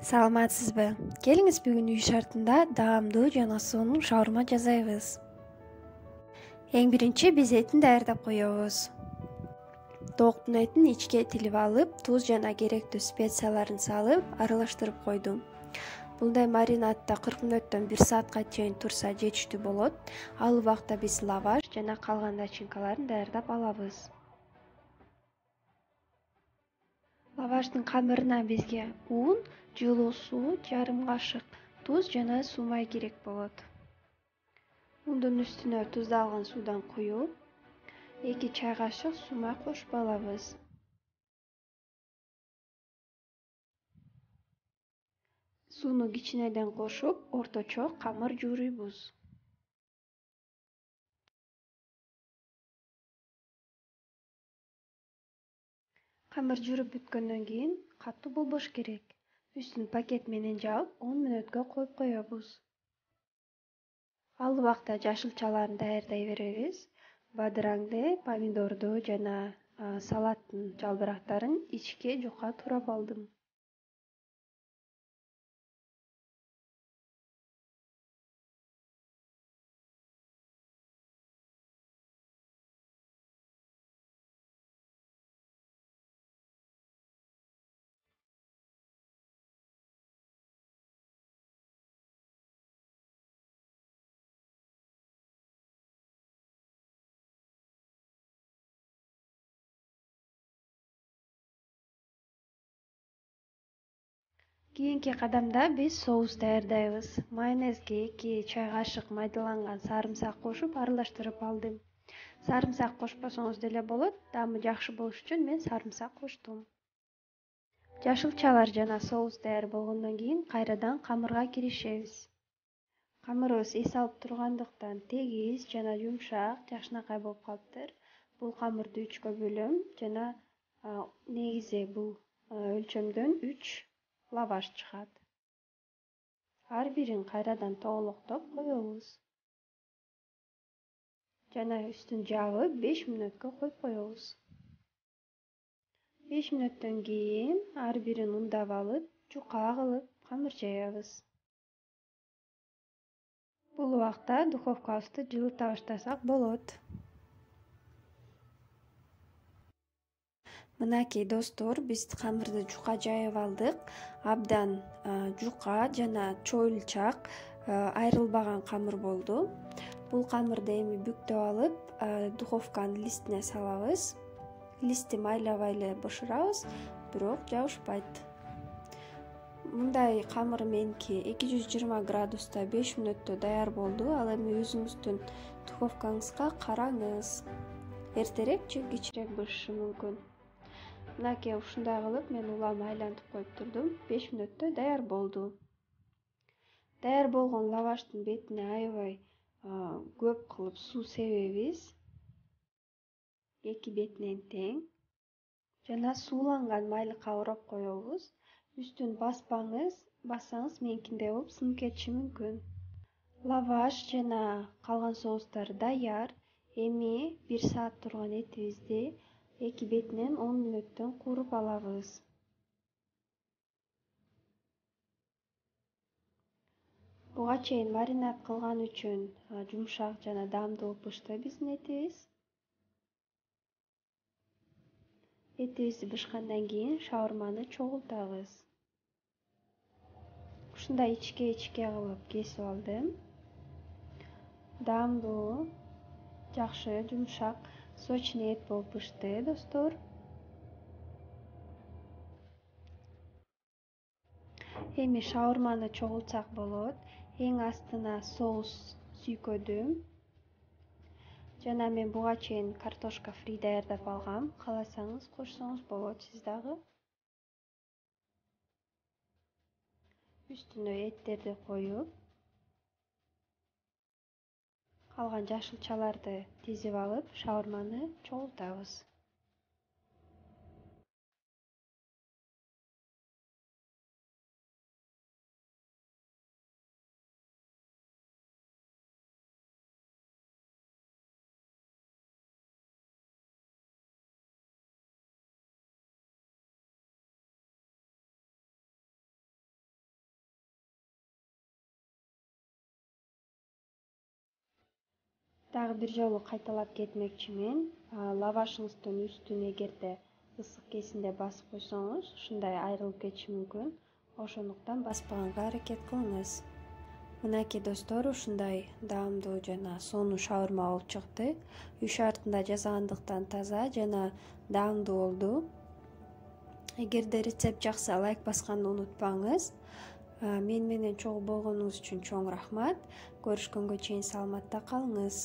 Саламатсызбы? Келиңиз бүгүн үй шартында даамдуу жана сонун шаурма жасайбыз. Эң биринчи биз этин даярдап коебуз. Тооктун этин ичке тилип алып, туз жана керектүү специяларын салып, аралаштырып койдум. Мындай маринадда 40 мүнөттөн 1 саатка чейин турса жетиштүү болот. Ал убакта биз лаваш жана калган начинкаларын даярдап алабыз. Лаваштын камырына бизге ун, жылуу суу, жарым кашык туз жана сумай керек болот. Ундун үстүнө туздалган суудан куюп, 2 чай кашык сумай кошуп алабыз. Сууну кичинеден кошуп, орточо камыр жууруйбуз. Камыр жууруп бүткөндөн кийин катуу болбош керек. Үстүн пакет менен жаап, 10 мүнөткө коюп коебуз. Ал убакта жашылчаларын даярдай беребиз. Бадыраңды, помидорду жана салаттын жалбырактарын ичке жука турап алдым. Кийинки кадамда биз соус даярдайбыз. Майонезге 2 чай кашык майдаланган сарымсак кошуп аралаштырып алдым. Сарымсак кошпосоңуз деле болот, даамы жакшы болуш үчүн мен сарымсак коштум. Жашылчалар жана соус даяр болгондон кийин кайрадан камырга киришебиз. Камырыбыз эс алып тургандыктан тегиз жана жумшак, жакшынакай болуп калыптыр. Бул камырды 3кө бөлөм жана негизи бул өлчөмдөн 3 лаваш чыгат. Ар бирин кайрадан тоголоктоп коебуз. Жана үстүн жаабып 5 мүнөткө коюп коебуз. 5 мүнөттөн кийин ар бирин ундап алып, жука кылып камыр жаябыз. Бул убакта духовкабызды жылыта баштасак болот. Мынакей достор, биз камырды жука жайып алдык. Абдан жука жана чоюлчак, айрылбаган камыр болду. Бул камырды эми бүктөп алып, духовканын листине салабыз. Листти майлабай эле бышырабыз, бирок жабышпайт. Мындай камыр меники 220 градуста 5 мүнөттө даяр болду. Ал эми өзүңүздүн духовкаңызга караңыз. Эртерээк же кечирээк бышышы мүмкүн. Мынакей ушундай кылып мен улам айлантып коюп турдум. 5 мүнөттө даяр болду. Даяр болгон лаваштын бетине аябай көп кылып суу себебиз. Эки бетинен тең. Жана сууланган майлыкка ороп коебуз. Үстүн бассаңыз меникиндей болуп сынып кетиши мүмкүн. Лаваш жана калган соустар даяр. Эми 1 саат турган этибизди эки бетинен 10 мүнөттөн кууруп алабыз. Буга чейин маринад кылган үчүн жумшак жана даамдуу болуп бышты биздин этибиз. Этибизди бышкандан кийин шаурманы чогултабыз. Ушундай ичке кылып кесип алдым. Даамдуу, жакшы, жумшак, сочный эт болуп бышты, достор. Эми шаурманы чогултсак болот. Эң астына соус сүйкөдүм. Жана мен буга чейин картошка фри даярдап алгам. Кааласаңыз кошсоңуз болот сиз дагы. Үстүнө эттерди коюп, калган жашылчаларды тизип алып, шаурманы чогултабыз. Дагы бир жолу кайталап кетмекчимин. Лавашыңыздын үстүн эгерде ысык кезинде басып койсоңуз, ушундай айрылып кетиши мүмкүн. Ошондуктан баспаганга аракет кылыңыз. Мынакей достор, ушундай даамдуу жана сонун шаурма болуп чыкты. Үй шартында жасагандыктан таза жана даамдуу болду. Эгерде рецепт жакса, лайк басканды унутпаңыз. Мен менен чогуу болгонуңуз үчүн чоң рахмат. Көрүшкөнгө чейин саламатта калыңыз.